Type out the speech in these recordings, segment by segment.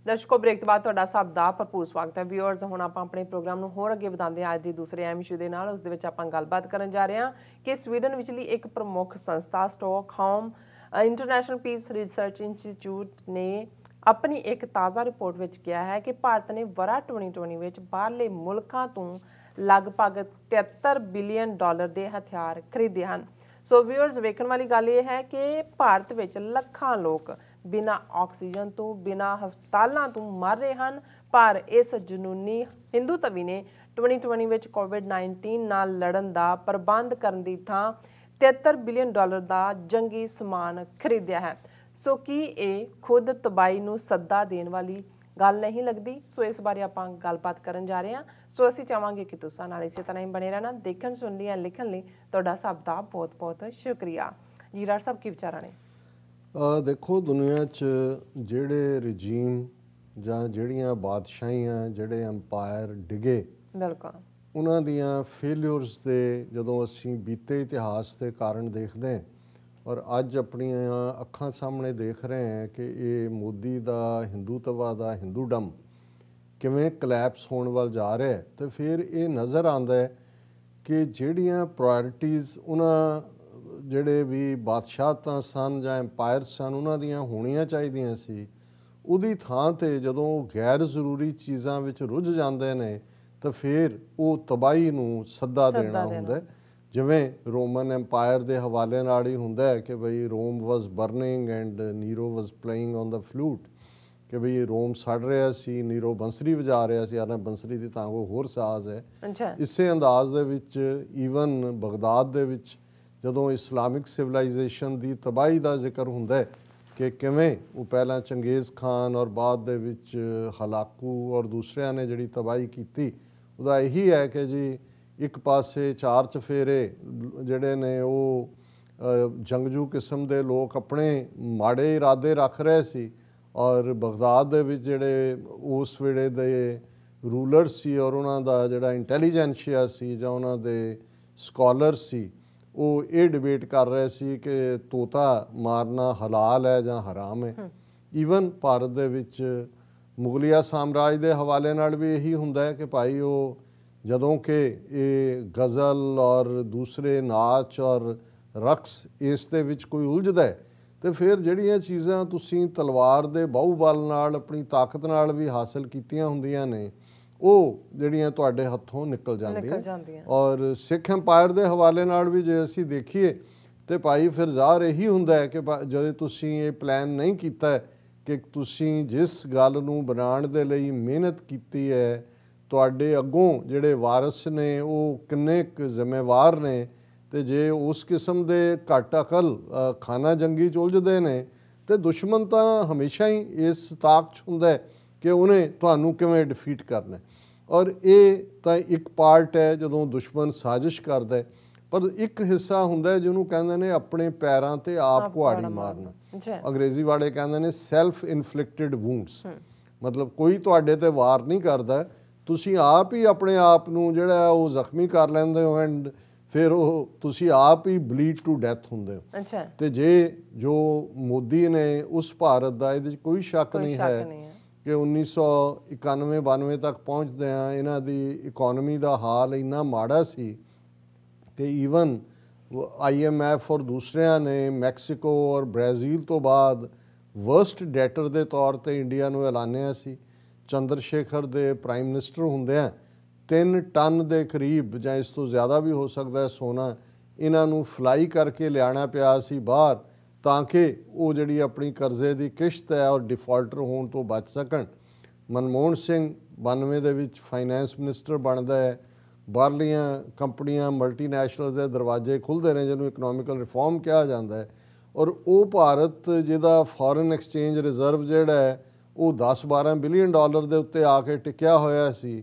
दर्शकों ब्रेक तो बाद तुहाडा सब दा भरपूर स्वागत है। व्यूअर्स हुण आपां अपने प्रोग्राम नूं होर अगे वधांदे हां। अज दे दूसरे अहम इशू दे नाल उस दे विच आपां गलबात करन जा रहे हां कि स्वीडन विचली एक प्रमुख संस्था Stockholm International Peace Research Institute ने अपनी एक ताज़ा रिपोर्ट विच कहा है कि भारत ने वरा 2020 विच बाहरले मुल्कां तों लगभग 73 बिलियन डॉलर के हथियार खरीदे हैं। सो व्यूअर्स वेखण वाली गल यह है कि भारत विच लखां लोग बिना ऑक्सीजन तो बिना हस्पतालों तो मर रहे हैं, पर इस जनूनी हिंदूतवी ने 2020 विच कोविड-19 नाल लड़न का प्रबंध करन दी थां 73 बिलियन डॉलर का जंगी समान खरीदिया है। सो की ये खुद तबाही नूं सद्दा देण वाली गल नहीं लगती? सो इस बारे आपां गलबात करन जा रहे हैं। सो असीं चाहांगे कि तुसां नाल इसे तरह ही बने रहना। देखण सुन लई लिखण लई तुहाडा सब दा बहुत बहुत शुक्रिया। जी डॉक्टर साहब की विचार ने? देखो दुनिया च ਜਿਹੜੇ ਰਜੀਮ ਜਾਂ ਜਿਹੜੀਆਂ ਬਾਦਸ਼ਾਹੀਆਂ ਜਿਹੜੇ ਅੰਪਾਇਰ ਡਿਗੇ बिल्कुल ਉਹਨਾਂ ਦੀਆਂ ਫੇਲਿਅਰਸ ਦੇ ਜਦੋਂ ਅਸੀਂ ਬੀਤੇ ਇਤਿਹਾਸ ਦੇ ਕਾਰਨ ਦੇਖਦੇ ਹਾਂ ਔਰ ਅੱਜ ਆਪਣੀਆਂ ਅੱਖਾਂ ਸਾਹਮਣੇ ਦੇਖ ਰਹੇ ਹਾਂ ਕਿ ਇਹ ਮੋਦੀ ਦਾ ਹਿੰਦੂਤਵਾ ਦਾ ਹਿੰਦੂਡਮ ਕਿਵੇਂ ਕਲੈਪਸ ਹੋਣ ਵੱਲ ਜਾ ਰਿਹਾ ਤੇ ਫਿਰ ਇਹ ਨਜ਼ਰ ਆਉਂਦਾ ਹੈ ਕਿ ਜਿਹੜੀਆਂ ਪ੍ਰਾਇਰਟੀਜ਼ ਉਹਨਾਂ ਜਿਹੜੇ ਵੀ ਬਾਦਸ਼ਾਹਤਾਂ ਸਨ ਜਾਂ ਐਮਪਾਇਰ ਸਨ ਉਹਨਾਂ ਦੀਆਂ ਹੋਣੀਆਂ ਚਾਹੀਦੀਆਂ ਸੀ, ਉਹਦੀ ਥਾਂ 'ਤੇ ਜਦੋਂ ਗੈਰ ਜ਼ਰੂਰੀ ਚੀਜ਼ਾਂ ਵਿੱਚ ਰੁੱਝ ਜਾਂਦੇ ਨੇ ਤਾਂ ਫਿਰ ਉਹ ਤਬਾਹੀ ਨੂੰ ਸੱਦਾ ਦੇਣਾ ਹੁੰਦਾ। ਜਿਵੇਂ ਰੋਮਨ ਐਮਪਾਇਰ ਦੇ ਹਵਾਲੇ ਨਾਲ ਹੀ ਹੁੰਦਾ ਹੈ ਕਿ ਬਈ Rome was burning and Nero was playing on the flute, ਕਿ ਬਈ ਰੋਮ ਸੜ ਰਿਹਾ ਸੀ, ਨੀਰੋ ਬੰਸਰੀ ਵਜਾ ਰਿਹਾ ਸੀ। ਆਨਾ ਬੰਸਰੀ ਦੀ ਤਾਂ ਉਹ ਹੋਰ ਸਾਜ਼ ਹੈ। ਇਸੇ ਅੰਦਾਜ਼ ਦੇ ਵਿੱਚ ਈਵਨ ਬਗਦਾਦ ਦੇ ਵਿੱਚ ਜਦੋਂ ਇਸਲਾਮਿਕ ਸਿਵਲਾਈਜੇਸ਼ਨ ਦੀ ਤਬਾਹੀ ਦਾ ਜ਼ਿਕਰ ਹੁੰਦਾ ਹੈ ਕਿ ਕਿਵੇਂ ਉਹ ਪਹਿਲਾਂ ਚੰਗੇਜ਼ ਖਾਨ ਔਰ ਬਾਅਦ ਦੇ ਵਿੱਚ ਹਲਾਕੂ ਔਰ ਦੂਸਰਿਆਂ ਨੇ ਜਿਹੜੀ ਤਬਾਹੀ ਕੀਤੀ, ਉਹਦਾ ਇਹੀ ਹੈ ਕਿ ਜੀ ਇੱਕ ਪਾਸੇ ਚਾਰ ਚਫੇਰੇ ਜਿਹੜੇ ਨੇ ਉਹ ਜੰਗਜੂ ਕਿਸਮ ਦੇ ਲੋਕ ਆਪਣੇ ਮਾੜੇ ਇਰਾਦੇ ਰੱਖ ਰਹੇ ਸੀ ਔਰ ਬਗਦਾਦ ਦੇ ਵਿੱਚ ਜਿਹੜੇ ਉਸ ਵੇਲੇ ਦੇ ਰੂਲਰ ਸੀ ਔਰ ਉਹਨਾਂ ਦਾ ਜਿਹੜਾ ਇੰਟੈਲੀਜੈਂਸ਼ੀਆ ਸੀ ਜਾਂ ਉਹਨਾਂ ਦੇ ਸਕਾਲਰ ਸੀ, ਉਹ ਇਹ ਡਿਬੇਟ ਕਰ ਰਹੇ ਸੀ ਕਿ ਤੋਤਾ ਮਾਰਨਾ ਹਲਾਲ ਹੈ ਜਾਂ ਹਰਾਮ ਹੈ। ਈਵਨ ਭਾਰਤ ਦੇ ਵਿੱਚ ਮੁਗਲਿਆ ਸਾਮਰਾਜ ਦੇ ਹਵਾਲੇ ਨਾਲ ਵੀ ਇਹੀ ਹੁੰਦਾ ਹੈ ਕਿ ਭਾਈ ਉਹ ਜਦੋਂ ਕਿ ਇਹ ਗਜ਼ਲ ਔਰ ਦੂਸਰੇ ਨਾਚ ਔਰ ਰਕਸ ਇਸ ਦੇ ਵਿੱਚ ਕੋਈ ਉਲਝਦਾ ਹੈ ਤੇ ਫਿਰ ਜਿਹੜੀਆਂ ਚੀਜ਼ਾਂ ਤੁਸੀਂ ਤਲਵਾਰ ਦੇ ਬਾਹੂਬਲ ਨਾਲ ਆਪਣੀ ਤਾਕਤ ਨਾਲ ਵੀ ਹਾਸਲ ਕੀਤੀਆਂ ਹੁੰਦੀਆਂ ਨੇ ਉਹ ਜਿਹੜੀਆਂ ਤੁਹਾਡੇ ਹੱਥੋਂ ਨਿਕਲ ਜਾਂਦੀਆਂ। ਔਰ ਸਿੱਖ ਐਮਪਾਇਰ ਦੇ ਹਵਾਲੇ ਨਾਲ ਵੀ ਜੇ ਅਸੀਂ ਦੇਖੀਏ ਤੇ ਭਾਈ ਫਿਰ ਜ਼ਾਹਰ ਇਹੀ ਹੁੰਦਾ ਹੈ ਕਿ ਜਦੋਂ ਤੁਸੀਂ ਇਹ ਪਲਾਨ ਨਹੀਂ ਕੀਤਾ ਕਿ ਤੁਸੀਂ ਜਿਸ ਗੱਲ ਨੂੰ ਬਣਾਉਣ ਦੇ ਲਈ ਮਿਹਨਤ ਕੀਤੀ ਹੈ, ਤੁਹਾਡੇ ਅੱਗੋਂ ਜਿਹੜੇ ਵਾਰਿਸ ਨੇ ਉਹ ਕਿੰਨੇ ਕੁ ਜ਼ਿੰਮੇਵਾਰ ਨੇ, ਤੇ ਜੇ ਉਸ ਕਿਸਮ ਦੇ ਘੱਟ ਅਕਲ ਖਾਨਾ ਜੰਗੀ 'ਚ ਉਲਝਦੇ ਨੇ ਤੇ ਦੁਸ਼ਮਣ ਤਾਂ ਹਮੇਸ਼ਾ ਹੀ ਇਸ ਤਾਕ 'ਚ ਹੁੰਦਾ ਹੈ ਕਿ ਉਹਨੇ ਤੁਹਾਨੂੰ ਕਿਵੇਂ ਡਿਫੀਟ ਕਰਨਾ। ਔਰ ਇਹ ਤਾਂ ਇੱਕ ਪਾਰਟ ਹੈ ਜਦੋਂ ਦੁਸ਼ਮਣ ਸਾਜ਼ਿਸ਼ ਕਰਦਾ, ਪਰ ਇੱਕ ਹਿੱਸਾ ਹੁੰਦਾ ਜਿਹਨੂੰ ਕਹਿੰਦੇ ਨੇ ਆਪਣੇ ਪੈਰਾਂ 'ਤੇ ਆਪ ਕੁਹਾੜੀ ਮਾਰਨਾ। ਅੰਗਰੇਜ਼ੀ ਵਾਲੇ ਕਹਿੰਦੇ ਨੇ ਸੈਲਫ ਇਨਫਲਿਕਟਿਡ ਵੂੰਡਸ, ਮਤਲਬ ਕੋਈ ਤੁਹਾਡੇ 'ਤੇ ਵਾਰ ਨਹੀਂ ਕਰਦਾ, ਤੁਸੀਂ ਆਪ ਹੀ ਆਪਣੇ ਆਪ ਨੂੰ ਜਿਹੜਾ ਉਹ ਜ਼ਖਮੀ ਕਰ ਲੈਂਦੇ ਹੋ ਐਂਡ ਫਿਰ ਉਹ ਤੁਸੀਂ ਆਪ ਹੀ ਬਲੀਡ ਟੂ ਡੈਥ ਹੁੰਦੇ ਹੋ। ਤੇ ਜੇ ਜੋ ਮੋਦੀ ਨੇ ਉਸ ਭਾਰਤ ਦਾ ਇਹਦੇ 'ਚ ਕੋਈ ਸ਼ੱਕ ਨਹੀਂ ਹੈ ਕਿ 1991-92 ਤੱਕ ਪਹੁੰਚਦਿਆਂ ਇਹਨਾਂ ਦੀ ਇਕੋਨਮੀ ਦਾ ਹਾਲ ਇੰਨਾ ਮਾੜਾ ਸੀ ਕਿ ਈਵਨ IMF ਔਰ ਦੂਸਰਿਆਂ ਨੇ ਮੈਕਸੀਕੋ ਔਰ ਬ੍ਰਾਜ਼ੀਲ ਤੋਂ ਬਾਅਦ ਵਰਸਟ ਡੈਟਰ ਦੇ ਤੌਰ 'ਤੇ ਇੰਡੀਆ ਨੂੰ ਐਲਾਨਿਆ ਸੀ। ਚੰਦਰ ਸ਼ੇਖਰ ਦੇ ਪ੍ਰਾਈਮ ਮਿਨਿਸਟਰ ਹੁੰਦਿਆਂ 3 ਟਨ ਦੇ ਕਰੀਬ ਜਾਂ ਇਸ ਤੋਂ ਜ਼ਿਆਦਾ ਵੀ ਹੋ ਸਕਦਾ ਸੋਨਾ ਇਹਨਾਂ ਨੂੰ ਫਲਾਈ ਕਰਕੇ ਲਿਆਉਣਾ ਪਿਆ ਸੀ ਬਾਹਰ ਤਾਂ ਕਿ ਉਹ ਜਿਹੜੀ ਆਪਣੀ ਕਰਜ਼ੇ ਦੀ ਕਿਸ਼ਤ ਹੈ ਔਰ ਡਿਫਾਲਟਰ ਹੋਣ ਤੋਂ ਬਚ ਸਕਣ। ਮਨਮੋਹਨ ਸਿੰਘ 92 ਦੇ ਵਿੱਚ ਫਾਈਨੈਂਸ ਮਿਨਿਸਟਰ ਬਣਦਾ ਹੈ, ਬਾਹਰਲੀਆਂ ਕੰਪਨੀਆਂ ਮਲਟੀਨੈਸ਼ਨਲ ਦੇ ਦਰਵਾਜ਼ੇ ਖੁੱਲ੍ਹਦੇ ਨੇ ਜਿਹਨੂੰ ਇਕਨੋਮਿਕਲ ਰਿਫਾਰਮ ਕਿਹਾ ਜਾਂਦਾ ਹੈ। ਔਰ ਉਹ ਭਾਰਤ ਜਿਹਦਾ ਫੋਰਨ ਐਕਸਚੇਂਜ ਰਿਜ਼ਰਵ ਜਿਹੜਾ ਹੈ ਉਹ 10-12 ਬਿਲੀਅਨ ਡਾਲਰ ਦੇ ਉੱਤੇ ਆ ਕੇ ਟਿਕਿਆ ਹੋਇਆ ਸੀ,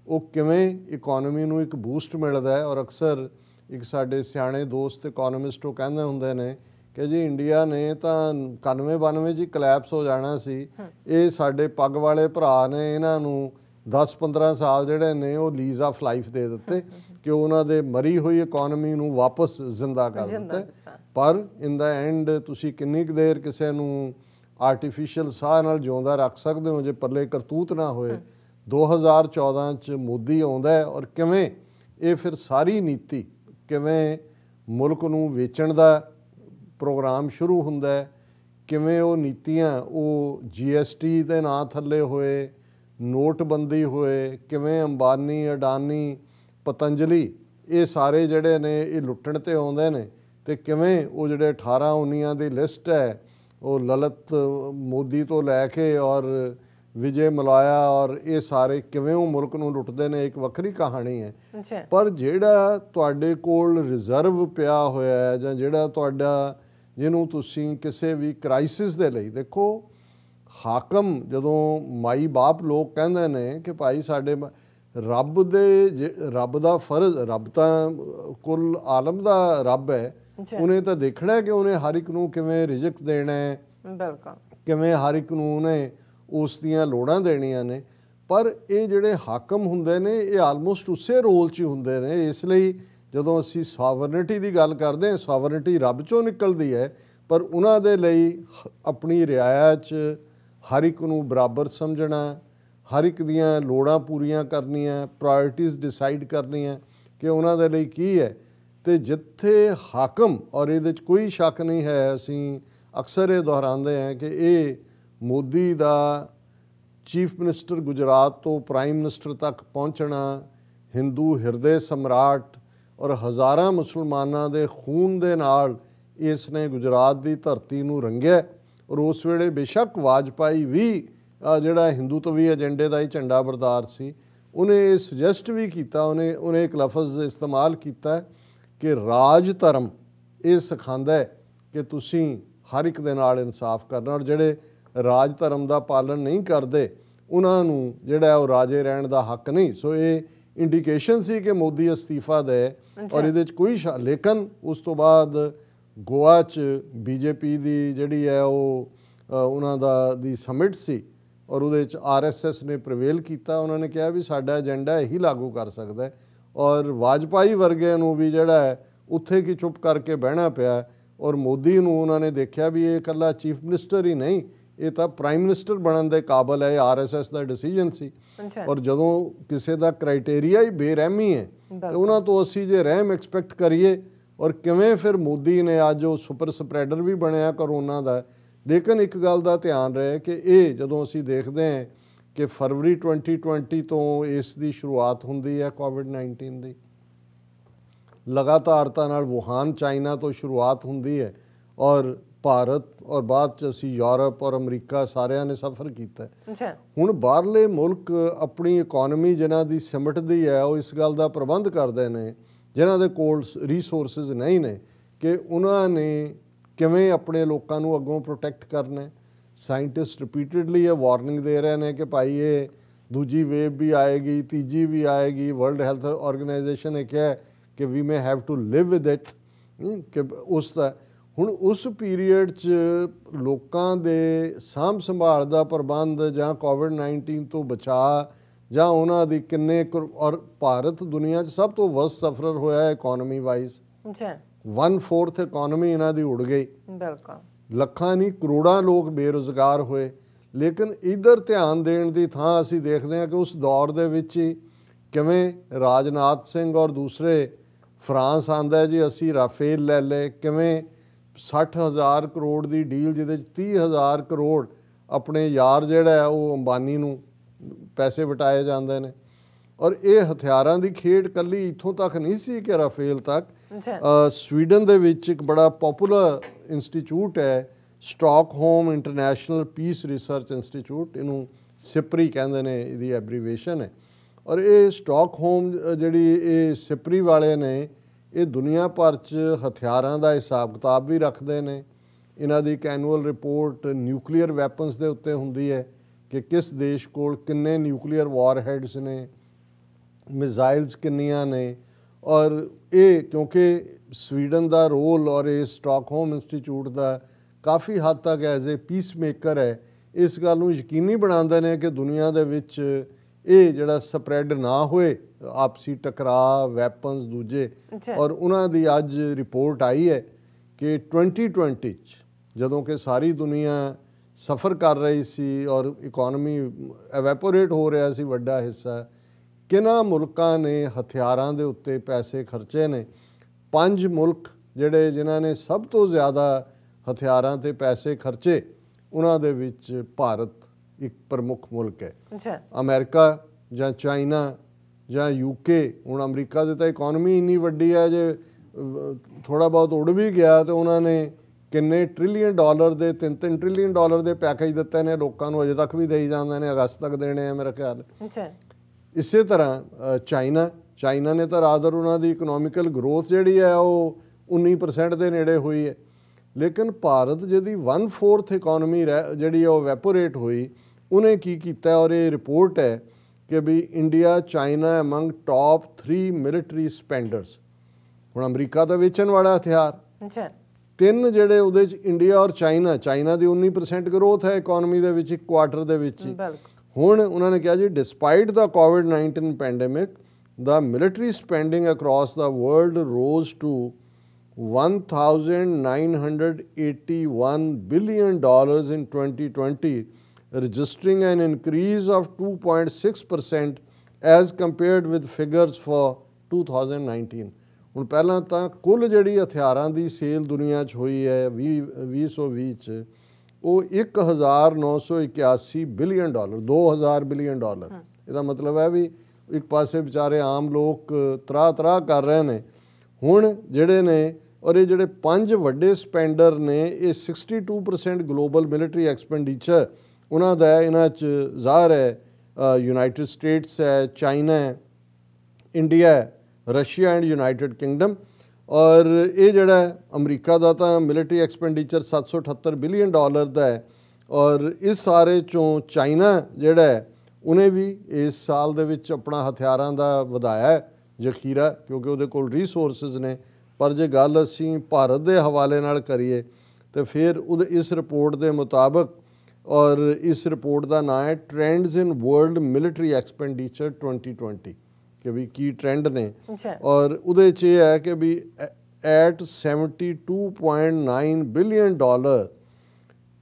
ਉਹ ਕਿਵੇਂ ਇਕੋਨਮੀ ਨੂੰ ਇੱਕ ਬੂਸਟ ਮਿਲਦਾ ਹੈ। ਔਰ ਅਕਸਰ ਇੱਕ ਸਾਡੇ ਸਿਆਣੇ ਦੋਸਤ ਇਕੋਨਮਿਸਟ ਉਹ ਕਹਿੰਦੇ ਹੁੰਦੇ ਨੇ ਕਿ ਜੀ ਇੰਡੀਆ ਨੇ ਤਾਂ 91-92 'ਚ ਹੀ ਕਲੈਪਸ ਹੋ ਜਾਣਾ ਸੀ, ਇਹ ਸਾਡੇ ਪੱਗ ਵਾਲੇ ਭਰਾ ਨੇ ਇਹਨਾਂ ਨੂੰ 10-15 ਸਾਲ ਜਿਹੜੇ ਨੇ ਉਹ ਲੀਜ਼ ਆਫ ਲਾਈਫ ਦੇ ਦਿੱਤੇ ਕਿ ਉਹਨਾਂ ਦੇ ਮਰੀ ਹੋਈ ਇਕੋਨਮੀ ਨੂੰ ਵਾਪਸ ਜ਼ਿੰਦਾ ਕਰ ਦਿੱਤਾ। ਪਰ ਇਨ ਦਾ ਐਂਡ ਤੁਸੀਂ ਕਿੰਨੀ ਕੁ ਦੇਰ ਕਿਸੇ ਨੂੰ ਆਰਟੀਫੀਸ਼ੀਅਲ ਸਾਹ ਨਾਲ ਜਿਉਂਦਾ ਰੱਖ ਸਕਦੇ ਹੋ ਜੇ ਪੱਲੇ ਕਰਤੂਤ ਨਾ ਹੋਏ। 2014 ਚ ਮੋਦੀ ਆਉਂਦਾ ਹੈ ਔਰ ਕਿਵੇਂ ਇਹ ਫਿਰ ਸਾਰੀ ਨੀਤੀ ਕਿਵੇਂ ਮੁਲਕ ਨੂੰ ਵੇਚਣ ਦਾ ਪ੍ਰੋਗਰਾਮ ਸ਼ੁਰੂ ਹੁੰਦਾ ਹੈ, ਕਿਵੇਂ ਉਹ ਨੀਤੀਆਂ ਉਹ GST ਦੇ ਨਾਂ ਥੱਲੇ ਹੋਏ, ਨੋਟਬੰਦੀ ਹੋਏ, ਕਿਵੇਂ ਅੰਬਾਨੀ, ਅਡਾਨੀ, ਪਤੰਜਲੀ ਇਹ ਸਾਰੇ ਜਿਹੜੇ ਨੇ ਇਹ ਲੁੱਟਣ ਤੇ ਆਉਂਦੇ ਨੇ, ਤੇ ਕਿਵੇਂ ਉਹ ਜਿਹੜੇ 18-19 ਦੀ ਲਿਸਟ ਹੈ ਉਹ ਲਲਿਤ ਮੋਦੀ ਤੋਂ ਲੈ ਕੇ ਔਰ ਵਿਜੇ ਮਲਾਇਆ ਔਰ ਇਹ ਸਾਰੇ ਕਿਵੇਂ ਉਹ ਮੁਲਕ ਨੂੰ ਲੁੱਟਦੇ ਨੇ, ਇੱਕ ਵੱਖਰੀ ਕਹਾਣੀ ਹੈ। ਪਰ ਜਿਹੜਾ ਤੁਹਾਡੇ ਕੋਲ ਰਿਜ਼ਰਵ ਪਿਆ ਹੋਇਆ ਹੈ ਜਾਂ ਜਿਹੜਾ ਤੁਹਾਡਾ ਜਿਹਨੂੰ ਤੁਸੀਂ ਕਿਸੇ ਵੀ ਕ੍ਰਾਈਸਿਸ ਦੇ ਲਈ ਦੇਖੋ, ਹਾਕਮ ਜਦੋਂ ਮਾਈ ਬਾਪ ਲੋਕ ਕਹਿੰਦੇ ਨੇ ਕਿ ਭਾਈ ਸਾਡੇ ਰੱਬ ਦਾ ਫਰਜ਼, ਰੱਬ ਤਾਂ ਕੁੱਲ ਆਲਮ ਦਾ ਰੱਬ ਹੈ, ਉਹਨੇ ਤਾਂ ਦੇਖਣਾ ਕਿ ਉਹਨੇ ਹਰ ਇੱਕ ਨੂੰ ਕਿਵੇਂ ਰਿਜ਼ਕ ਦੇਣਾ ਹੈ, ਬਿਲਕੁਲ ਕਿਵੇਂ ਹਰ ਇੱਕ ਨੂੰ ਉਹਨੇ ਉਸ ਦੀਆਂ ਲੋੜਾਂ ਦੇਣੀਆਂ ਨੇ। ਪਰ ਇਹ ਜਿਹੜੇ ਹਾਕਮ ਹੁੰਦੇ ਨੇ ਇਹ ਆਲਮੋਸਟ ਉਸੇ ਰੋਲ 'ਚ ਹੀ ਹੁੰਦੇ ਨੇ। ਇਸ ਲਈ ਜਦੋਂ ਅਸੀਂ ਸੋਵਰਨਿਟੀ ਦੀ ਗੱਲ ਕਰਦੇ ਹਾਂ, ਸੋਵਰਨਿਟੀ ਰੱਬ 'ਚੋਂ ਨਿਕਲਦੀ ਹੈ, ਪਰ ਉਹਨਾਂ ਦੇ ਲਈ ਆਪਣੀ ਰਿਆਇਆ 'ਚ ਹਰ ਇੱਕ ਨੂੰ ਬਰਾਬਰ ਸਮਝਣਾ, ਹਰ ਇੱਕ ਦੀਆਂ ਲੋੜਾਂ ਪੂਰੀਆਂ ਕਰਨੀਆਂ, ਪ੍ਰਾਇਰਟੀਜ਼ ਡਿਸਾਈਡ ਕਰਨੀਆਂ ਕਿ ਉਹਨਾਂ ਦੇ ਲਈ ਕੀ ਹੈ। ਤੇ ਜਿੱਥੇ ਹਾਕਮ, ਔਰ ਇਹਦੇ 'ਚ ਕੋਈ ਸ਼ੱਕ ਨਹੀਂ ਹੈ, ਅਸੀਂ ਅਕਸਰ ਇਹ ਦੁਹਰਾਉਂਦੇ ਹਾਂ ਕਿ ਇਹ ਮੋਦੀ ਦਾ ਚੀਫ ਮਿਨਿਸਟਰ ਗੁਜਰਾਤ ਤੋਂ ਪ੍ਰਾਈਮ ਮਿਨਿਸਟਰ ਤੱਕ ਪਹੁੰਚਣਾ, ਹਿੰਦੂ ਹਿਰਦੇ ਸਮਰਾਟ ਔਰ ਹਜ਼ਾਰਾਂ ਮੁਸਲਮਾਨਾਂ ਦੇ ਖੂਨ ਦੇ ਨਾਲ ਇਸ ਨੇ ਗੁਜਰਾਤ ਦੀ ਧਰਤੀ ਨੂੰ ਰੰਗਿਆ। ਔਰ ਉਸ ਵੇਲੇ ਬੇਸ਼ੱਕ ਵਾਜਪਾਈ ਵੀ ਜਿਹੜਾ ਹਿੰਦੂਤਵੀ ਏਜੰਡੇ ਦਾ ਹੀ ਝੰਡਾ ਬਰਦਾਰ ਸੀ, ਉਹਨੇ ਇਹ ਸੁਜੈਸਟ ਵੀ ਕੀਤਾ, ਉਹਨੇ ਇੱਕ ਲਫ਼ਜ਼ ਇਸਤੇਮਾਲ ਕੀਤਾ ਕਿ ਰਾਜ ਧਰਮ ਇਹ ਸਿਖਾਉਂਦਾ ਹੈ ਕਿ ਤੁਸੀਂ ਹਰ ਇੱਕ ਦੇ ਨਾਲ ਇਨਸਾਫ ਕਰਨਾ, ਔਰ ਜਿਹੜੇ ਰਾਜ ਧਰਮ ਦਾ ਪਾਲਣ ਨਹੀਂ ਕਰਦੇ ਉਹਨਾਂ ਨੂੰ ਜਿਹੜਾ ਉਹ ਰਾਜੇ ਰਹਿਣ ਦਾ ਹੱਕ ਨਹੀਂ। ਸੋ ਇਹ ਇੰਡੀਕੇਸ਼ਨ ਸੀ ਕਿ ਮੋਦੀ ਅਸਤੀਫਾ ਦੇ, ਔਰ ਇਹਦੇ 'ਚ ਕੋਈ ਲੇਕਿਨ ਉਸ ਤੋਂ ਬਾਅਦ ਗੋਆ 'ਚ BJP ਦੀ ਜਿਹੜੀ ਹੈ ਉਹ ਉਹਨਾਂ ਦੀ ਸਮਿਟ ਸੀ ਔਰ ਉਹਦੇ 'ਚ RSS ਨੇ ਪ੍ਰਵੇਲ ਕੀਤਾ। ਉਹਨਾਂ ਨੇ ਕਿਹਾ ਵੀ ਸਾਡਾ ਏਜੰਡਾ ਇਹੀ ਲਾਗੂ ਕਰ ਸਕਦਾ ਹੈ, ਔਰ ਵਾਜਪਾਈ ਵਰਗੇ ਨੂੰ ਵੀ ਜਿਹੜਾ ਹੈ ਉੱਥੇ ਕੀ ਚੁੱਪ ਕਰਕੇ ਬਹਿਣਾ ਪਿਆ। ਔਰ ਮੋਦੀ ਨੂੰ ਉਹਨਾਂ ਨੇ ਦੇਖਿਆ ਵੀ ਇਹ ਇਕੱਲਾ ਚੀਫ ਮਿਨਿਸਟਰ ਹੀ ਨਹੀਂ, ਇਹ ਤਾਂ ਪ੍ਰਾਈਮ ਮਿਨਿਸਟਰ ਬਣਨ ਦੇ ਕਾਬਲ ਹੈ। RSS ਦਾ ਡਿਸੀਜਨ ਸੀ। ਔਰ ਜਦੋਂ ਕਿਸੇ ਦਾ ਕ੍ਰਾਈਟੇਰੀਆ ਹੀ ਬੇਰਹਿਮੀ ਹੈ ਤੇ ਉਹਨਾਂ ਤੋਂ ਅਸੀਂ ਜੇ ਰਹਿਮ ਐਕਸਪੈਕਟ ਕਰੀਏ, ਔਰ ਕਿਵੇਂ ਫਿਰ ਮੋਦੀ ਨੇ ਅੱਜ ਉਹ ਸੁਪਰ ਸਪਰੈਡਰ ਵੀ ਬਣਿਆ ਕਰੋਨਾ ਦਾ। ਲੇਕਿਨ ਇੱਕ ਗੱਲ ਦਾ ਧਿਆਨ ਰਹੇ ਕਿ ਇਹ ਜਦੋਂ ਅਸੀਂ ਦੇਖਦੇ ਹਾਂ ਕਿ ਫਰਵਰੀ 2020 ਤੋਂ ਇਸ ਦੀ ਸ਼ੁਰੂਆਤ ਹੁੰਦੀ ਹੈ COVID-19 ਦੀ, ਲਗਾਤਾਰਤਾ ਨਾਲ ਵੁਹਾਨ ਚਾਈਨਾ ਤੋਂ ਸ਼ੁਰੂਆਤ ਹੁੰਦੀ ਹੈ ਔਰ ਭਾਰਤ ਔਰ ਬਾਅਦ 'ਚ ਅਸੀਂ ਯੂਰਪ ਔਰ ਅਮਰੀਕਾ ਸਾਰਿਆਂ ਨੇ ਸਫ਼ਰ ਕੀਤਾ। ਹੁਣ ਬਾਹਰਲੇ ਮੁਲਕ ਆਪਣੀ ਇਕੋਨਮੀ ਜਿਨ੍ਹਾਂ ਦੀ ਸਿਮਟਦੀ ਹੈ ਉਹ ਇਸ ਗੱਲ ਦਾ ਪ੍ਰਬੰਧ ਕਰਦੇ ਨੇ, ਜਿਨ੍ਹਾਂ ਦੇ ਕੋਲ ਰਿਸੋਰਸਿਸ ਨਹੀਂ ਨੇ, ਕਿ ਉਹਨਾਂ ਨੇ ਕਿਵੇਂ ਆਪਣੇ ਲੋਕਾਂ ਨੂੰ ਅੱਗੋਂ ਪ੍ਰੋਟੈਕਟ ਕਰਨਾ। ਸਾਇੰਟਿਸਟ ਰਿਪੀਟਡਲੀ ਇਹ ਵਾਰਨਿੰਗ ਦੇ ਰਹੇ ਨੇ ਕਿ ਭਾਈ ਇਹ ਦੂਜੀ ਵੇਵ ਵੀ ਆਏਗੀ, ਤੀਜੀ ਵੀ ਆਏਗੀ। ਵਰਲਡ ਹੈਲਥ ਆਰਗੇਨਾਈਜੇਸ਼ਨ ਨੇ ਕਿਹਾ ਕਿ we may have to live with it, ਕਿ ਉਸ ਦਾ ਹੁਣ ਉਸ ਪੀਰੀਅਡ 'ਚ ਲੋਕਾਂ ਦੇ ਸਾਂਭ ਸੰਭਾਲ ਦਾ ਪ੍ਰਬੰਧ ਜਾਂ COVID-19 ਤੋਂ ਬਚਾਅ ਜਾਂ ਉਹਨਾਂ ਦੀ ਕਿੰਨੇ, ਔਰ ਭਾਰਤ ਦੁਨੀਆ 'ਚ ਸਭ ਤੋਂ ਵਰਸਟ ਸਫਰਰ ਹੋਇਆ ਇਕੋਨਮੀ ਵਾਈਜ਼। 1/4 ਇਕੋਨਮੀ ਇਹਨਾਂ ਦੀ ਉੜ ਗਈ, ਲੱਖਾਂ ਨਹੀਂ ਕਰੋੜਾਂ ਲੋਕ ਬੇਰੁਜ਼ਗਾਰ ਹੋਏ। ਲੇਕਿਨ ਇੱਧਰ ਧਿਆਨ ਦੇਣ ਦੀ ਥਾਂ ਅਸੀਂ ਦੇਖਦੇ ਹਾਂ ਕਿ ਉਸ ਦੌਰ ਦੇ ਵਿੱਚ ਹੀ ਕਿਵੇਂ ਰਾਜਨਾਥ ਸਿੰਘ ਔਰ ਦੂਸਰੇ, ਫਰਾਂਸ ਆਂਦਾ ਜੀ ਅਸੀਂ ਰਾਫੇਲ ਲੈ ਲਏ, ਕਿਵੇਂ 60,000 ਕਰੋੜ ਦੀ ਡੀਲ ਜਿਹਦੇ 'ਚ 30,000 ਕਰੋੜ ਆਪਣੇ ਯਾਰ ਜਿਹੜਾ ਹੈ ਉਹ ਅੰਬਾਨੀ ਨੂੰ ਪੈਸੇ ਵਟਾਏ ਜਾਂਦੇ ਨੇ। ਔਰ ਇਹ ਹਥਿਆਰਾਂ ਦੀ ਖੇਡ ਕੱਲੀ ਇੱਥੋਂ ਤੱਕ ਨਹੀਂ ਸੀ ਕਿ ਰਾਫੇਲ ਤੱਕ। ਸਵੀਡਨ ਦੇ ਵਿੱਚ ਇੱਕ ਬੜਾ ਪਪੂਲਰ ਇੰਸਟੀਚਿਊਟ ਹੈ, Stockholm international piece research institute, ਇਹਨੂੰ ਸਿਪਰੀ ਕਹਿੰਦੇ ਨੇ, ਇਹਦੀ ਐਬਰੀਵੇਸ਼ਨ ਹੈ। ਔਰ ਇਹ ਸਟਾਕਹੋਮ ਜਿਹੜੀ ਇਹ ਸਿਪਰੀ ਵਾਲੇ ਨੇ, ਇਹ ਦੁਨੀਆ ਭਰ 'ਚ ਹਥਿਆਰਾਂ ਦਾ ਹਿਸਾਬ ਕਿਤਾਬ ਵੀ ਰੱਖਦੇ ਨੇ। ਇਹਨਾਂ ਦੀ ਇੱਕ ਐਨੂਅਲ ਰਿਪੋਰਟ ਨਿਊਕਲੀਅਰ ਵੈਪਨਸ ਦੇ ਉੱਤੇ ਹੁੰਦੀ ਹੈ ਕਿ ਕਿਸ ਦੇਸ਼ ਕੋਲ ਕਿੰਨੇ ਨਿਊਕਲੀਅਰ ਵਾਰਹੈਡਸ ਨੇ, ਮਿਜ਼ਾਈਲਸ ਕਿੰਨੀਆਂ ਨੇ। ਔਰ ਇਹ ਕਿਉਂਕਿ ਸਵੀਡਨ ਦਾ ਰੋਲ ਔਰ ਇਹ ਸਟਾਕਹੋਮ ਇੰਸਟੀਚਿਊਟ ਦਾ ਕਾਫੀ ਹੱਦ ਤੱਕ ਐਜ਼ ਏ ਪੀਸ ਮੇਕਰ ਹੈ, ਇਸ ਗੱਲ ਨੂੰ ਯਕੀਨੀ ਬਣਾਉਂਦੇ ਨੇ ਕਿ ਦੁਨੀਆ ਦੇ ਵਿੱਚ ਇਹ ਜਿਹੜਾ ਸਪਰੈਡ ਨਾ ਹੋਏ, ਆਪਸੀ ਟਕਰਾਅ, ਵੈਪਨਸ ਦੂਜੇ। ਔਰ ਉਹਨਾਂ ਦੀ ਅੱਜ ਰਿਪੋਰਟ ਆਈ ਹੈ ਕਿ 2020 'ਚ ਜਦੋਂ ਕਿ ਸਾਰੀ ਦੁਨੀਆ ਸਫਰ ਕਰ ਰਹੀ ਸੀ ਔਰ ਇਕਨੋਮੀ ਐਵੈਪੋਰੇਟ ਹੋ ਰਿਹਾ ਸੀ ਵੱਡਾ ਹਿੱਸਾ, ਕਿਹਨਾਂ ਮੁਲਕਾਂ ਨੇ ਹਥਿਆਰਾਂ ਦੇ ਉੱਤੇ ਪੈਸੇ ਖਰਚੇ ਨੇ? 5 ਮੁਲਕ ਜਿਹੜੇ ਜਿਨ੍ਹਾਂ ਨੇ ਸਭ ਤੋਂ ਜ਼ਿਆਦਾ ਹਥਿਆਰਾਂ ਤੇ ਪੈਸੇ ਖਰਚੇ, ਉਹਨਾਂ ਦੇ ਵਿੱਚ ਭਾਰਤ ਇੱਕ ਪ੍ਰਮੁੱਖ ਮੁਲਕ ਹੈ। ਅਮਰੀਕਾ ਜਾਂ ਚਾਈਨਾ ਜਾਂ ਯੂਕੇ। ਹੁਣ ਅਮਰੀਕਾ ਦੀ ਤਾਂ ਇਕਨੋਮੀ ਇੰਨੀ ਵੱਡੀ ਹੈ, ਜੇ ਥੋੜ੍ਹਾ ਬਹੁਤ ਉੜ ਵੀ ਗਿਆ ਤਾਂ ਉਹਨਾਂ ਨੇ ਕਿੰਨੇ ਟ੍ਰਿਲੀਅਨ ਡਾਲਰ ਦੇ 3-3 ਟ੍ਰਿਲੀਅਨ ਡਾਲਰ ਦੇ ਪੈਕੇਜ ਦਿੱਤੇ ਨੇ ਲੋਕਾਂ ਨੂੰ, ਅਜੇ ਤੱਕ ਵੀ ਦੇਈ ਜਾਂਦੇ ਨੇ, ਅਗਸਤ ਤੱਕ ਦੇਣੇ ਆ ਮੇਰਾ ਖਿਆਲ। ਇਸੇ ਤਰ੍ਹਾਂ ਚਾਈਨਾ ਨੇ ਤਾਂ ਰਾਦਰ ਉਹਨਾਂ ਦੀ ਇਕਨੋਮਿਕਲ ਗਰੋਥ ਜਿਹੜੀ ਹੈ ਉਹ 19% ਦੇ ਨੇੜੇ ਹੋਈ ਹੈ। ਲੇਕਿਨ ਭਾਰਤ ਜਿਹਦੀ 1/4 ਇਕਨੋਮੀ ਜਿਹੜੀ ਉਹ ਵੈਪੋਰੇਟ ਹੋਈ, ਉਹਨੇ ਕੀ ਕੀਤਾ? ਔਰ ਇਹ ਰਿਪੋਰਟ ਹੈ ਕਿ ਵੀ India China among top 3 military spenders. ਹੁਣ ਅਮਰੀਕਾ ਦਾ ਵੇਚਣ ਵਾਲਾ ਹਥਿਆਰ, 3 ਜਿਹੜੇ ਉਹਦੇ 'ਚ ਇੰਡੀਆ ਔਰ ਚਾਈਨਾ ਦੀ 19% ਗਰੋਥ ਹੈ ਇਕਨੋਮੀ ਦੇ ਵਿੱਚ ਇੱਕ ਕੁਆਰਟਰ ਦੇ ਵਿੱਚ ਹੀ। ਹੁਣ ਉਹਨਾਂ ਨੇ ਕਿਹਾ ਜੀ despite the COVID-19 pandemic the military spending across the world rose to $1,981 billion in 2020, registering an increase of 2.6% as compared with figures for 2019. ਹੁਣ ਪਹਿਲਾਂ ਤਾਂ ਕੁੱਲ ਜਿਹੜੀ ਹਥਿਆਰਾਂ ਦੀ ਸੇਲ ਦੁਨੀਆ 'ਚ ਹੋਈ ਹੈ 2020 'ਚ, ਉਹ $1,981 ਬਿਲੀਅਨ, $2,000 ਬਿਲੀਅਨ। ਇਹਦਾ ਮਤਲਬ ਹੈ ਵੀ ਇੱਕ ਪਾਸੇ ਵਿਚਾਰੇ ਆਮ ਲੋਕ ਤਰਾਹ ਕਰ ਰਹੇ ਨੇ। ਹੁਣ ਜਿਹੜੇ ਨੇ ਔਰ ਇਹ ਜਿਹੜੇ 5 ਵੱਡੇ ਸਪੈਂਡਰ ਨੇ, ਇਹ 62% ਗਲੋਬਲ ਮਿਲਟਰੀ ਐਕਸਪੈਂਡੀਚਰ ਉਹਨਾਂ ਦਾ ਹੈ। ਇਹਨਾਂ 'ਚ ਜ਼ਾਹਰ ਹੈ ਯੂਨਾਈਟਿਡ ਸਟੇਟਸ ਹੈ, ਚਾਈਨਾ ਹੈ, ਇੰਡੀਆ ਹੈ, ਰਸ਼ੀਆ ਐਂਡ ਯੂਨਾਈਟਿਡ ਕਿੰਗਡਮ। ਔਰ ਇਹ ਜਿਹੜਾ ਅਮਰੀਕਾ ਦਾ ਤਾਂ ਮਿਲਟਰੀ ਐਕਸਪੈਂਡੀਚਰ $778 ਬਿਲੀਅਨ ਦਾ ਹੈ। ਔਰ ਇਸ ਸਾਰੇ 'ਚੋਂ ਚਾਈਨਾ ਜਿਹੜਾ ਹੈ ਉਹਨੇ ਵੀ ਇਸ ਸਾਲ ਦੇ ਵਿੱਚ ਆਪਣਾ ਹਥਿਆਰਾਂ ਦਾ ਵਧਾਇਆ ਜ਼ਖੀਰਾ, ਕਿਉਂਕਿ ਉਹਦੇ ਕੋਲ ਰੀਸੋਰਸਿਸ ਨੇ। ਪਰ ਜੇ ਗੱਲ ਅਸੀਂ ਭਾਰਤ ਦੇ ਹਵਾਲੇ ਨਾਲ ਕਰੀਏ ਤਾਂ ਫਿਰ ਇਸ ਰਿਪੋਰਟ ਦੇ ਮੁਤਾਬਕ, ਔਰ ਇਸ ਰਿਪੋਰਟ ਦਾ ਨਾਂ ਹੈ ਟ੍ਰੈਂਡਸ ਇਨ ਵਰਲਡ ਮਿਲਟਰੀ ਐਕਸਪੈਂਡੀਚਰ 2020, ਕਿ ਵੀ ਕੀ ਟ੍ਰੈਂਡ ਨੇ। ਔਰ ਉਹਦੇ 'ਚ ਇਹ ਹੈ ਕਿ ਵੀ at $72.9 billion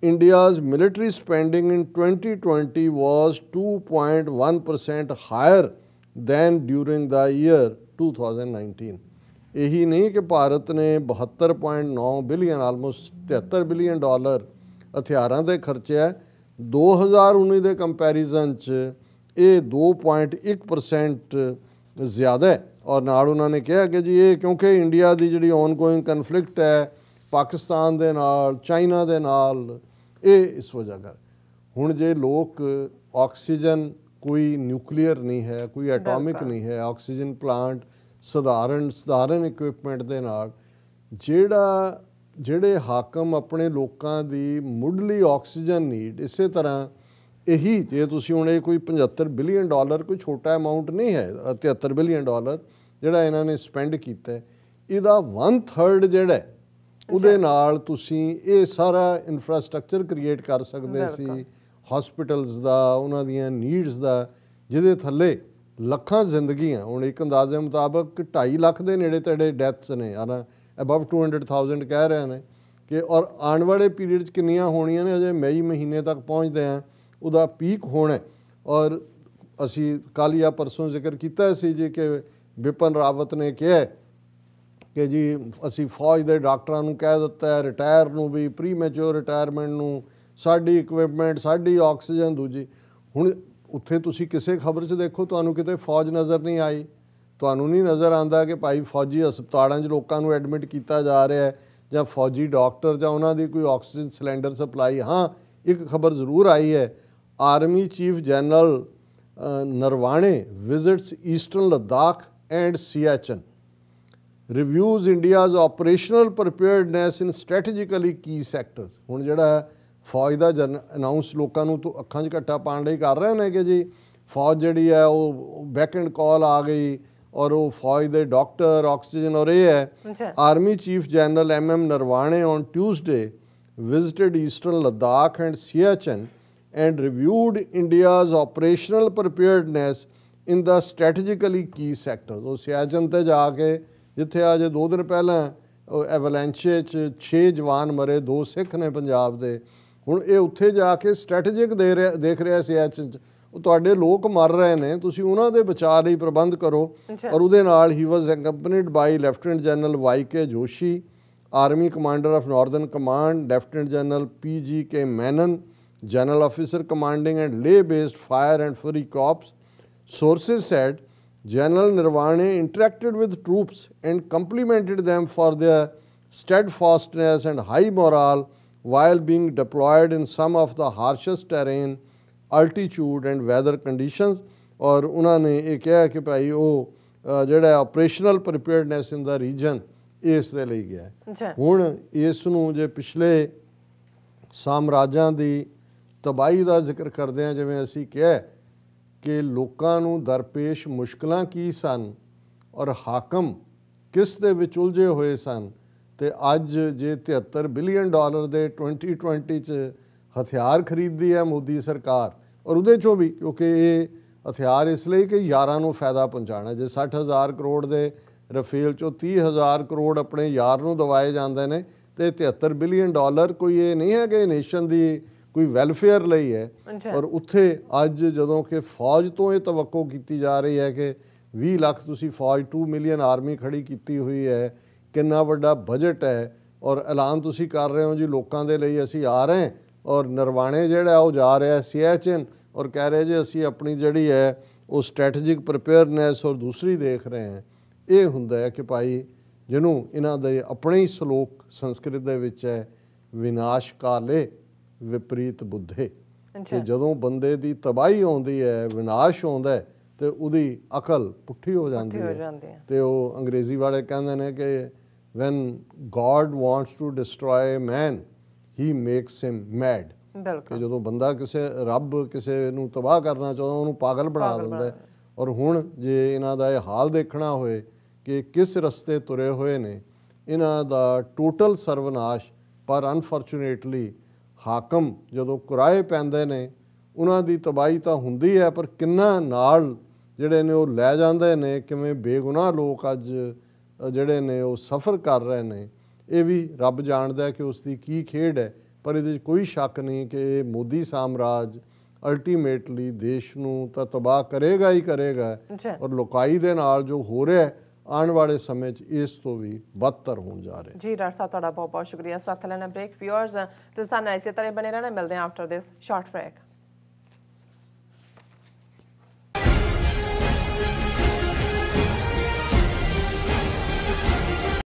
India's military spending in 2020 was 2.1% higher than during the year 2019. ਇਹੀ ਨਹੀਂ ਕਿ ਭਾਰਤ ਨੇ 72.9 ਬਿਲੀਅਨ, ਆਲਮੋਸਟ $73 ਬਿਲੀਅਨ ਹਥਿਆਰਾਂ ਦੇ ਖਰਚਿਆ। 2019 ਦੇ ਕੰਪੈਰੀਜ਼ਨ 'ਚ ਇਹ 2.1% ਜ਼ਿਆਦਾ ਹੈ। ਔਰ ਨਾਲ ਉਹਨਾਂ ਨੇ ਕਿਹਾ ਕਿ ਜੀ ਇਹ ਕਿਉਂਕਿ ਇੰਡੀਆ ਦੀ ਜਿਹੜੀ ਔਨਗੋਇੰਗ ਕਨਫਲਿਕਟ ਹੈ ਪਾਕਿਸਤਾਨ ਦੇ ਨਾਲ, ਚਾਈਨਾ ਦੇ ਨਾਲ, ਇਹ ਇਸ ਵਜ੍ਹਾ ਕਰ। ਹੁਣ ਜੇ ਲੋਕ ਆਕਸੀਜਨ, ਕੋਈ ਨਿਊਕਲੀਅਰ ਨਹੀਂ ਹੈ, ਕੋਈ ਐਟੋਮਿਕ ਨਹੀਂ ਹੈ, ਆਕਸੀਜਨ ਪਲਾਂਟ ਸਧਾਰਨ ਇਕਵਿਪਮੈਂਟ ਦੇ ਨਾਲ, ਜਿਹੜੇ ਹਾਕਮ ਆਪਣੇ ਲੋਕਾਂ ਦੀ ਮੁੱਢਲੀ ਆਕਸੀਜਨ ਨੀਡ, ਇਸੇ ਤਰ੍ਹਾਂ ਇਹੀ ਜੇ ਤੁਸੀਂ ਹੁਣ ਇਹ ਕੋਈ $75 ਬਿਲੀਅਨ ਕੋਈ ਛੋਟਾ ਅਮਾਊਂਟ ਨਹੀਂ ਹੈ, $73 ਬਿਲੀਅਨ ਜਿਹੜਾ ਇਹਨਾਂ ਨੇ ਸਪੈਂਡ ਕੀਤਾ, ਇਹਦਾ 1/3 ਜਿਹੜਾ ਉਹਦੇ ਨਾਲ ਤੁਸੀਂ ਇਹ ਸਾਰਾ ਇਨਫਰਾਸਟਰਕਚਰ ਕ੍ਰੀਏਟ ਕਰ ਸਕਦੇ ਸੀ ਹਸਪੀਟਲਸ ਦਾ, ਉਹਨਾਂ ਦੀਆਂ ਨੀਡਸ ਦਾ, ਜਿਹਦੇ ਥੱਲੇ ਲੱਖਾਂ ਜ਼ਿੰਦਗੀਆਂ। ਹੁਣ ਇੱਕ ਅੰਦਾਜ਼ੇ ਮੁਤਾਬਕ 2.5 ਲੱਖ ਦੇ ਨੇੜੇ ਤੇੜੇ ਡੈਥਸ ਨੇ, ਅਬਵ 200,000 ਕਹਿ ਰਹੇ ਨੇ ਕਿ, ਔਰ ਆਉਣ ਵਾਲੇ ਪੀਰੀਅਡ 'ਚ ਕਿੰਨੀਆਂ ਹੋਣੀਆਂ ਨੇ, ਅਜੇ ਮਈ ਮਹੀਨੇ ਤੱਕ ਪਹੁੰਚਦੇ ਹਾਂ ਉਹਦਾ ਪੀਕ ਹੋਣਾ। ਔਰ ਅਸੀਂ ਕੱਲ੍ਹ ਜਾਂ ਪਰਸੋਂ ਜ਼ਿਕਰ ਕੀਤਾ ਸੀ ਜੀ ਕਿ ਬਿਪਨ ਰਾਵਤ ਨੇ ਕਿਹਾ ਕਿ ਜੀ ਅਸੀਂ ਫੌਜ ਦੇ ਡਾਕਟਰਾਂ ਨੂੰ ਕਹਿ ਦਿੱਤਾ ਰਿਟਾਇਰ ਨੂੰ ਵੀ, ਪ੍ਰੀ ਮੈਚੋਰ ਰਿਟਾਇਰਮੈਂਟ ਨੂੰ, ਸਾਡੀ ਇਕਵਿਪਮੈਂਟ, ਸਾਡੀ ਆਕਸੀਜਨ ਦੂਜੀ। ਹੁਣ ਉੱਥੇ ਤੁਸੀਂ ਕਿਸੇ ਖਬਰ 'ਚ ਦੇਖੋ, ਤੁਹਾਨੂੰ ਕਿਤੇ ਫੌਜ ਨਜ਼ਰ ਨਹੀਂ ਆਈ। ਤੁਹਾਨੂੰ ਨਹੀਂ ਨਜ਼ਰ ਆਉਂਦਾ ਕਿ ਭਾਈ ਫੌਜੀ ਹਸਪਤਾਲਾਂ 'ਚ ਲੋਕਾਂ ਨੂੰ ਐਡਮਿਟ ਕੀਤਾ ਜਾ ਰਿਹਾ ਹੈ, ਜਾਂ ਫੌਜੀ ਡਾਕਟਰ ਜਾਂ ਉਹਨਾਂ ਦੀ ਕੋਈ ਆਕਸੀਜਨ ਸਿਲੰਡਰ ਸਪਲਾਈ। ਹਾਂ, ਇੱਕ ਖਬਰ ਜ਼ਰੂਰ ਆਈ ਹੈ, army chief general Naravane visits eastern Ladakh and Siachen, reviews India's operational preparedness in strategically key sectors. ਹੁਣ ਜਿਹੜਾ ਫੌਜ ਦਾ ਅਨਾਊਂਸ ਲੋਕਾਂ ਨੂੰ ਤੋਂ ਅੱਖਾਂ 'ਚ ਘੱਟਾ ਪਾਉਣ ਲਈ ਕਰ ਰਹੇ ਨੇ ਕਿ ਜੀ ਫੌਜ ਜਿਹੜੀ ਹੈ ਉਹ ਬੈਕਐਂਡ ਕਾਲ ਆ ਗਈ, ਔਰ ਉਹ ਫੌਜ ਦੇ ਡਾਕਟਰ, ਆਕਸੀਜਨ। ਔਰ ਇਹ ਹੈ army chief general MM Naravane on Tuesday visited eastern Ladakh and Siachen and reviewed India's operational preparedness in the strategically key sectors. ਉਹ ਸਿਆਚਨ ਤੇ ਜਾ ਕੇ, ਜਿੱਥੇ ਅੱਜ 2 ਦਿਨ ਪਹਿਲਾਂ ਐਵਲੈਂਚੇ 'ਚ 6 ਜਵਾਨ ਮਰੇ, 2 ਸਿੱਖ ਨੇ ਪੰਜਾਬ ਦੇ। ਹੁਣ ਇਹ ਉੱਥੇ ਜਾ ਕੇ ਸਟ੍ਰੈਟੇਜਿਕ ਦੇਖ ਰਿਹਾ ਸਿਆਚਿਨ 'ਚ ਉਹ ਤੁਹਾਡੇ ਲੋਕ ਮਰ ਰਹੇ ਨੇ, ਤੁਸੀਂ ਉਹਨਾਂ ਦੇ ਬਚਾਅ ਲਈ ਪ੍ਰਬੰਧ ਕਰੋ। ਔਰ ਉਹਦੇ ਨਾਲ ਹੀ was accompanied by lieutenant general YK Joshi, army commander of northern command, lieutenant general PGK Menon, general officer commanding and lay-based fire and fury corps. Sources said General Nirvane interacted with troops and complimented them for their steadfastness and high morale while being deployed in some of the harshest terrain, altitude and weather conditions. और उन्होंने ये कहा कि भाई वो ਜਿਹੜਾ operational preparedness ਇਨ ਦਾ reason ਇਸ ਦੇ ਲਈ ਗਿਆ। ਹੁਣ ਇਸ ਨੂੰ ਜੇ ਪਿਛਲੇ ਸਾਮਰਾਜਾਂ ਦੀ ਤਬਾਹੀ ਦਾ ਜ਼ਿਕਰ ਕਰਦੇ ਹਾਂ, ਜਿਵੇਂ ਅਸੀਂ ਕਿਹਾ ਕਿ ਲੋਕਾਂ ਨੂੰ ਦਰਪੇਸ਼ ਮੁਸ਼ਕਲਾਂ ਕੀ ਸਨ ਔਰ ਹਾਕਮ ਕਿਸ ਦੇ ਵਿੱਚ ਉਲਝੇ ਹੋਏ ਸਨ, ਤੇ ਅੱਜ ਜੇ $73 ਬਿਲੀਅਨ ਦੇ 2020 'ਚ ਹਥਿਆਰ ਖਰੀਦਦੀ ਹੈ ਮੋਦੀ ਸਰਕਾਰ, ਔਰ ਉਹਦੇ 'ਚੋਂ ਵੀ ਕਿਉਂਕਿ ਇਹ ਹਥਿਆਰ ਇਸ ਲਈ ਕਿ ਯਾਰਾਂ ਨੂੰ ਫਾਇਦਾ ਪਹੁੰਚਾਉਣਾ। ਜੇ 60,000 ਕਰੋੜ ਦੇ ਰਫੇਲ 'ਚੋਂ 30,000 ਕਰੋੜ ਆਪਣੇ ਯਾਰ ਨੂੰ ਦਵਾਏ ਜਾਂਦੇ ਨੇ, ਤੇ $73 ਬਿਲੀਅਨ ਕੋਈ ਇਹ ਨਹੀਂ ਹੈ ਕਿ ਨੇਸ਼ਨ ਦੀ ਕੋਈ ਵੈਲਫੇਅਰ ਲਈ ਹੈ। ਔਰ ਉੱਥੇ ਅੱਜ ਜਦੋਂ ਕਿ ਫੌਜ ਤੋਂ ਇਹ ਤਵੱਕੋ ਕੀਤੀ ਜਾ ਰਹੀ ਹੈ ਕਿ 20 ਲੱਖ ਤੁਸੀਂ ਫੌਜ 2 ਮਿਲੀਅਨ ਆਰਮੀ ਖੜੀ ਕੀਤੀ ਹੋਈ ਹੈ, ਕਿੰਨਾ ਵੱਡਾ ਬਜਟ ਹੈ, ਔਰ ਐਲਾਨ ਤੁਸੀਂ ਕਰ ਰਹੇ ਹੋ ਜੀ ਲੋਕਾਂ ਦੇ ਲਈ ਅਸੀਂ ਆ ਰਹੇ, ਔਰ ਨਰਵਾਣੇ ਜਿਹੜਾ ਉਹ ਜਾ ਰਿਹਾ ਸਿਆਚਿਨ ਔਰ ਕਹਿ ਰਹੇ ਜੀ ਅਸੀਂ ਆਪਣੀ ਜਿਹੜੀ ਹੈ ਉਹ ਸਟ੍ਰੈਟੇਜਿਕ ਪ੍ਰੀਪੇਅਰਨੈਸ ਔਰ ਦੂਸਰੀ ਦੇਖ ਰਹੇ ਹਾਂ। ਇਹ ਹੁੰਦਾ ਹੈ ਕਿ ਭਾਈ ਜਿਹਨੂੰ ਇਹਨਾਂ ਦੇ ਆਪਣੇ ਹੀ ਸ਼ਲੋਕ ਸੰਸਕ੍ਰਿਤ ਦੇ ਵਿੱਚ ਹੈ, ਵਿਨਾਸ਼ ਕਾਲੇ ਵਿਪਰੀਤ ਬੁੱਧੇ, ਕਿ ਜਦੋਂ ਬੰਦੇ ਦੀ ਤਬਾਹੀ ਆਉਂਦੀ ਹੈ, ਵਿਨਾਸ਼ ਆਉਂਦਾ ਹੈ, ਤੇ ਉਹਦੀ ਅਕਲ ਪੁੱਠੀ ਹੋ ਜਾਂਦੀ ਹੈ। ਤੇ ਉਹ ਅੰਗਰੇਜ਼ੀ ਵਾਲੇ ਕਹਿੰਦੇ ਨੇ ਕਿ when God wants to destroy man he makes him mad, ਕਿ ਜਦੋਂ ਬੰਦਾ ਰੱਬ ਕਿਸੇ ਨੂੰ ਤਬਾਹ ਕਰਨਾ ਚਾਹੁੰਦਾ ਉਹਨੂੰ ਪਾਗਲ ਬਣਾ ਦਿੰਦਾ ਹੈ। ਔਰ ਹੁਣ ਜੇ ਇਹਨਾਂ ਦਾ ਇਹ ਹਾਲ ਦੇਖਣਾ ਹੋਏ ਕਿ ਕਿਸ ਰਸਤੇ ਤੁਰੇ ਹੋਏ ਨੇ, ਇਹਨਾਂ ਦਾ ਟੋਟਲ ਸਰਵਨਾਸ਼, ਪਰ ਅਨਫੋਰਚੂਨੇਟਲੀ ਹਾਕਮ ਜਦੋਂ ਕੁਰਾਏ ਪੈਂਦੇ ਨੇ ਉਹਨਾਂ ਦੀ ਤਬਾਹੀ ਤਾਂ ਹੁੰਦੀ ਹੈ, ਪਰ ਕਿੰਨਾ ਨਾਲ ਜਿਹੜੇ ਨੇ ਉਹ ਲੈ ਜਾਂਦੇ ਨੇ, ਕਿਵੇਂ ਬੇਗੁਨਾਹ ਲੋਕ ਅੱਜ ਜਿਹੜੇ ਨੇ ਉਹ ਸਫ਼ਰ ਕਰ ਰਹੇ ਨੇ, ਇਹ ਵੀ ਰੱਬ ਜਾਣਦਾ ਕਿ ਉਸ ਦੀ ਕੀ ਖੇਡ ਹੈ। ਪਰ ਇਹਦੇ 'ਚ ਕੋਈ ਸ਼ੱਕ ਨਹੀਂ ਕਿ ਇਹ ਮੋਦੀ ਸਾਮਰਾਜ ਅਲਟੀਮੇਟਲੀ ਦੇਸ਼ ਨੂੰ ਤਾਂ ਤਬਾਹ ਕਰੇਗਾ ਹੀ ਕਰੇਗਾ, ਔਰ ਲੋਕਾਈ ਦੇ ਨਾਲ ਜੋ ਹੋ ਰਿਹਾ ਆਉਣ ਵਾਲੇ ਸਮੇਂ 'ਚ ਇਸ ਤੋਂ ਵੀ ਬਦਤਰ ਹੋਣ ਜਾ ਰਿਹਾ। ਜੀ ਡਾਕਟਰ ਸਾਹਿਬ ਤੁਹਾਡਾ ਬਹੁਤ ਬਹੁਤ ਸ਼ੁਕਰੀਆ। ਸਵਾਗਤ ਲੈਣਾ ਬ੍ਰੇਕ ਵਿਊਅਰਸ, ਤੁਸੀਂ ਸਾਨੂੰ ਇਸੇ ਤਰ੍ਹਾਂ ਬਣੇ ਰਹਿਣਾ। ਮਿਲਦੇ ਹਾਂ ਆਫਟਰ ਦਿਸ ਸ਼ਾਰਟ ਬ੍ਰੇਕ।